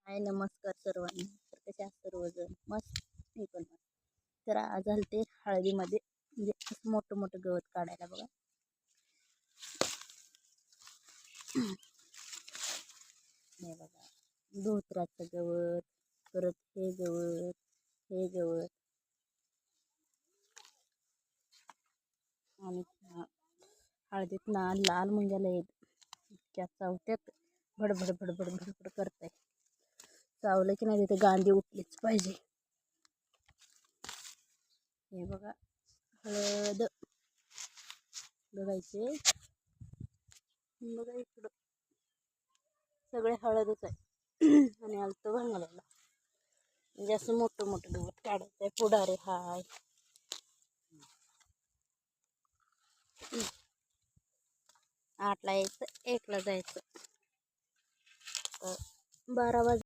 हाय नमस्कार सर्वांना. तर कसे आहात सर्वजण? मस्त. मी पण मस्त. तर आज आलते हळदीमध्ये, म्हणजे असं मोठं मोठं गवत काढायला बघा. हे बघा, धोत्राचं गवत, परत हे गवत, हे गवत आणि हळदीत ना लाल मुंग्याला येत त्या चावत्यात. भडभड भडभड भडभड करताय. चावलं की नाही तिथे गांधी उठलीच पाहिजे. हे बघा, हळद बघायचे. बघा इकडं सगळे हळदच आहे. आणि आलतो भांगलायला, म्हणजे असं मोठं मोठं गवत काढायचं आहे. पुढारे हाय. 8ला यायचं, 1ला जायचं. 12 वाजता